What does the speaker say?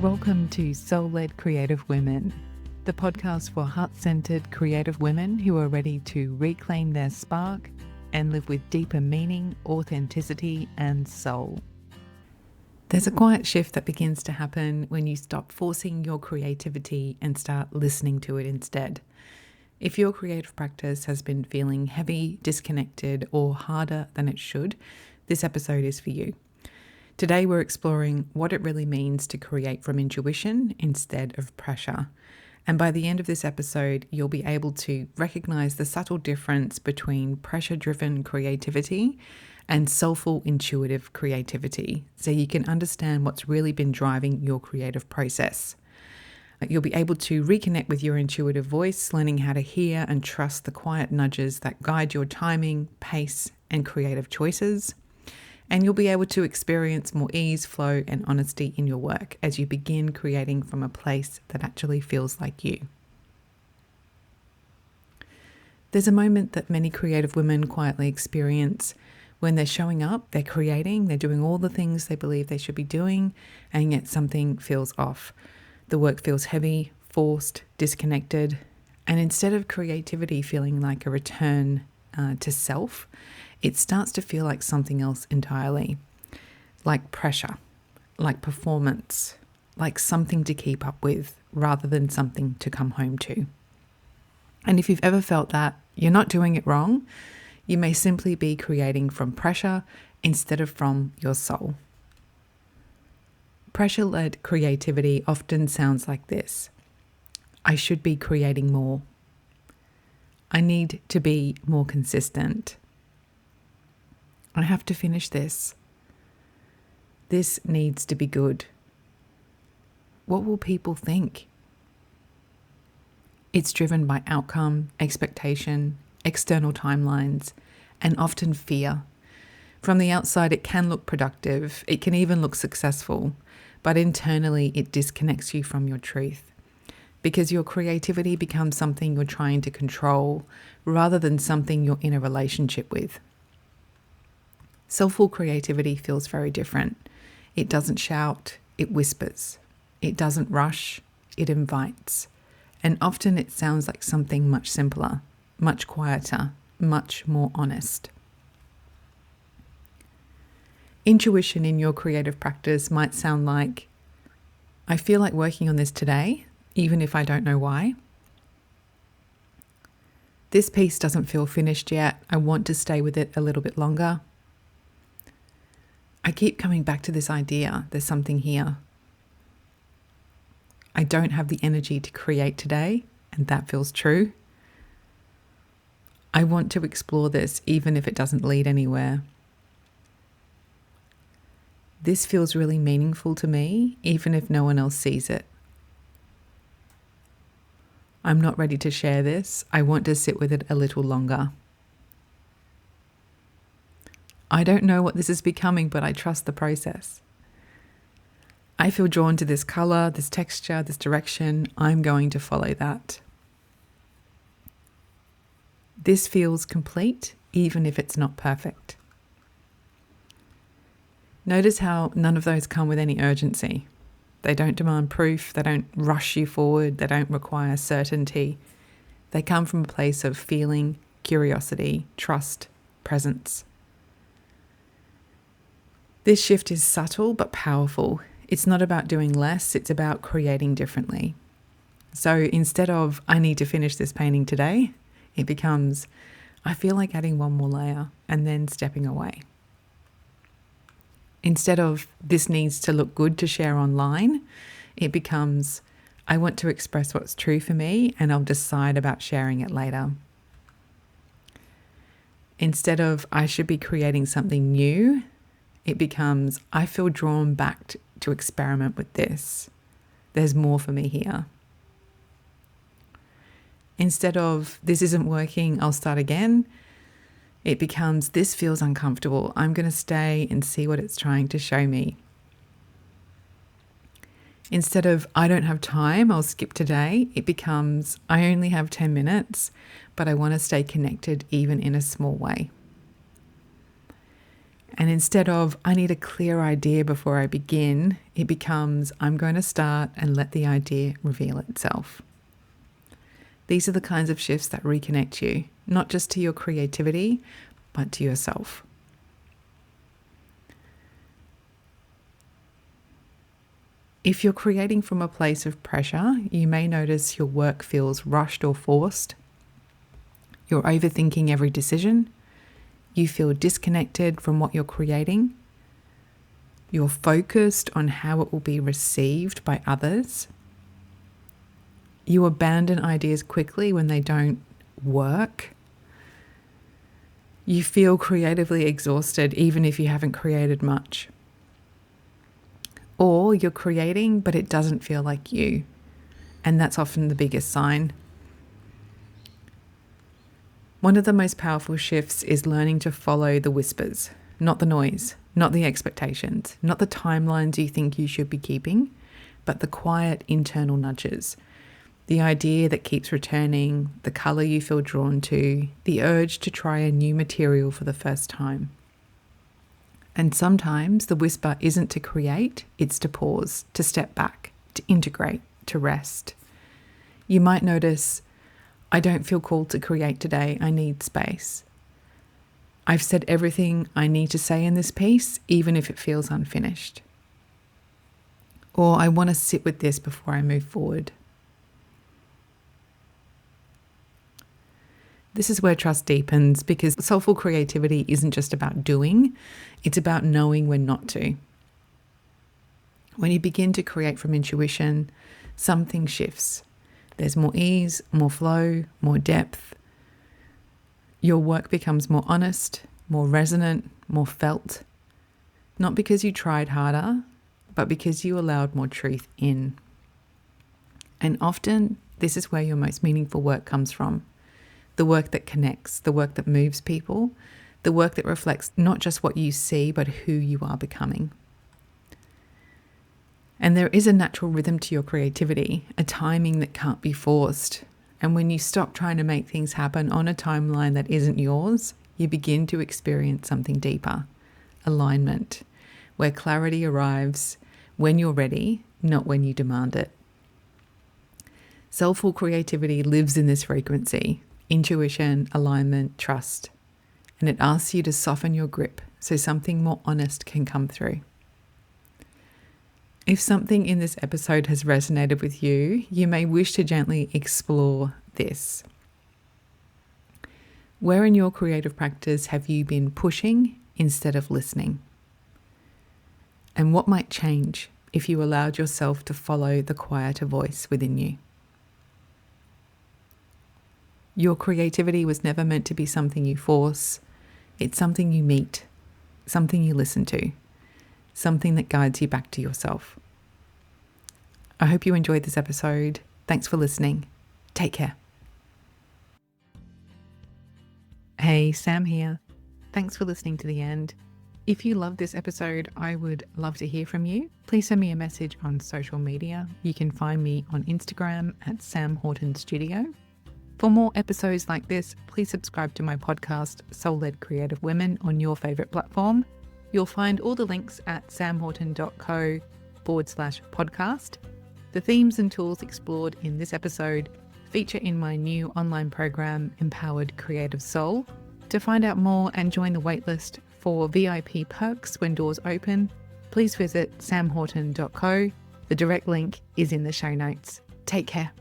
Welcome to Soul-Led Creative Women, the podcast for heart-centered creative women who are ready to reclaim their spark and live with deeper meaning, authenticity, and soul. There's a quiet shift that begins to happen when you stop forcing your creativity and start listening to it instead. If your creative practice has been feeling heavy, disconnected, or harder than it should, this episode is for you. Today we're exploring what it really means to create from intuition instead of pressure. And by the end of this episode, you'll be able to recognize the subtle difference between pressure-driven creativity and soulful, intuitive creativity, so you can understand what's really been driving your creative process. You'll be able to reconnect with your intuitive voice, learning how to hear and trust the quiet nudges that guide your timing, pace, and creative choices. And you'll be able to experience more ease, flow, and honesty in your work as you begin creating from a place that actually feels like you. There's a moment that many creative women quietly experience when they're showing up, they're creating, they're doing all the things they believe they should be doing, and yet something feels off. The work feels heavy, forced, disconnected, and instead of creativity feeling like a return to self, it starts to feel like something else entirely, like pressure, like performance, like something to keep up with rather than something to come home to. And if you've ever felt that, you're not doing it wrong. You may simply be creating from pressure instead of from your soul. Pressure-led creativity often sounds like this: I should be creating more. I need to be more consistent. I have to finish this. This needs to be good. What will people think? It's driven by outcome, expectation, external timelines, and often fear. From the outside, it can look productive. It can even look successful, but internally it disconnects you from your truth because your creativity becomes something you're trying to control rather than something you're in a relationship with. Soulful creativity feels very different. It doesn't shout, it whispers. It doesn't rush, it invites. And often it sounds like something much simpler, much quieter, much more honest. Intuition in your creative practice might sound like, I feel like working on this today, even if I don't know why. This piece doesn't feel finished yet. I want to stay with it a little bit longer. I keep coming back to this idea. There's something here. I don't have the energy to create today, and that feels true. I want to explore this even if it doesn't lead anywhere. This feels really meaningful to me, even if no one else sees it. I'm not ready to share this. I want to sit with it a little longer. I don't know what this is becoming, but I trust the process. I feel drawn to this color, this texture, this direction. I'm going to follow that. This feels complete, even if it's not perfect. Notice how none of those come with any urgency. They don't demand proof. They don't rush you forward. They don't require certainty. They come from a place of feeling, curiosity, trust, presence. This shift is subtle but powerful. It's not about doing less, it's about creating differently. So instead of, I need to finish this painting today, it becomes, I feel like adding one more layer and then stepping away. Instead of, this needs to look good to share online, it becomes, I want to express what's true for me and I'll decide about sharing it later. Instead of, I should be creating something new, it becomes, I feel drawn back to experiment with this. There's more for me here. Instead of, this isn't working, I'll start again, it becomes, this feels uncomfortable. I'm going to stay and see what it's trying to show me. Instead of, I don't have time, I'll skip today, it becomes, I only have 10 minutes, but I want to stay connected even in a small way. And instead of, I need a clear idea before I begin, it becomes, I'm going to start and let the idea reveal itself. These are the kinds of shifts that reconnect you, not just to your creativity, but to yourself. If you're creating from a place of pressure, you may notice your work feels rushed or forced. You're overthinking every decision. You feel disconnected from what you're creating. You're focused on how it will be received by others. You abandon ideas quickly when they don't work. You feel creatively exhausted even if you haven't created much. Or you're creating, but it doesn't feel like you. And that's often the biggest sign. One of the most powerful shifts is learning to follow the whispers, not the noise, not the expectations, not the timelines you think you should be keeping, but the quiet internal nudges. The idea that keeps returning, the colour you feel drawn to, the urge to try a new material for the first time. And sometimes the whisper isn't to create, it's to pause, to step back, to integrate, to rest. You might notice, I don't feel called to create today, I need space. I've said everything I need to say in this piece, even if it feels unfinished. Or I want to sit with this before I move forward. This is where trust deepens, because soulful creativity isn't just about doing, it's about knowing when not to. When you begin to create from intuition, something shifts. There's more ease, more flow, more depth. Your work becomes more honest, more resonant, more felt. Not because you tried harder, but because you allowed more truth in. And often, this is where your most meaningful work comes from. The work that connects, the work that moves people, the work that reflects not just what you see, but who you are becoming. And there is a natural rhythm to your creativity, a timing that can't be forced. And when you stop trying to make things happen on a timeline that isn't yours, you begin to experience something deeper, alignment, where clarity arrives when you're ready, not when you demand it. Soulful creativity lives in this frequency. Intuition, alignment, trust. And it asks you to soften your grip so something more honest can come through. If something in this episode has resonated with you, you may wish to gently explore this. Where in your creative practice have you been pushing instead of listening? And what might change if you allowed yourself to follow the quieter voice within you? Your creativity was never meant to be something you force. It's something you meet, something you listen to, something that guides you back to yourself. I hope you enjoyed this episode. Thanks for listening. Take care. Hey, Sam here. Thanks for listening to the end. If you love this episode, I would love to hear from you. Please send me a message on social media. You can find me on Instagram at Sam Horton Studio. For more episodes like this, please subscribe to my podcast, Soul-Led Creative Women, on your favourite platform. You'll find all the links at samhorton.co/podcast. The themes and tools explored in this episode feature in my new online program, Empowered Creative Soul. To find out more and join the waitlist for VIP perks when doors open, please visit samhorton.co. The direct link is in the show notes. Take care.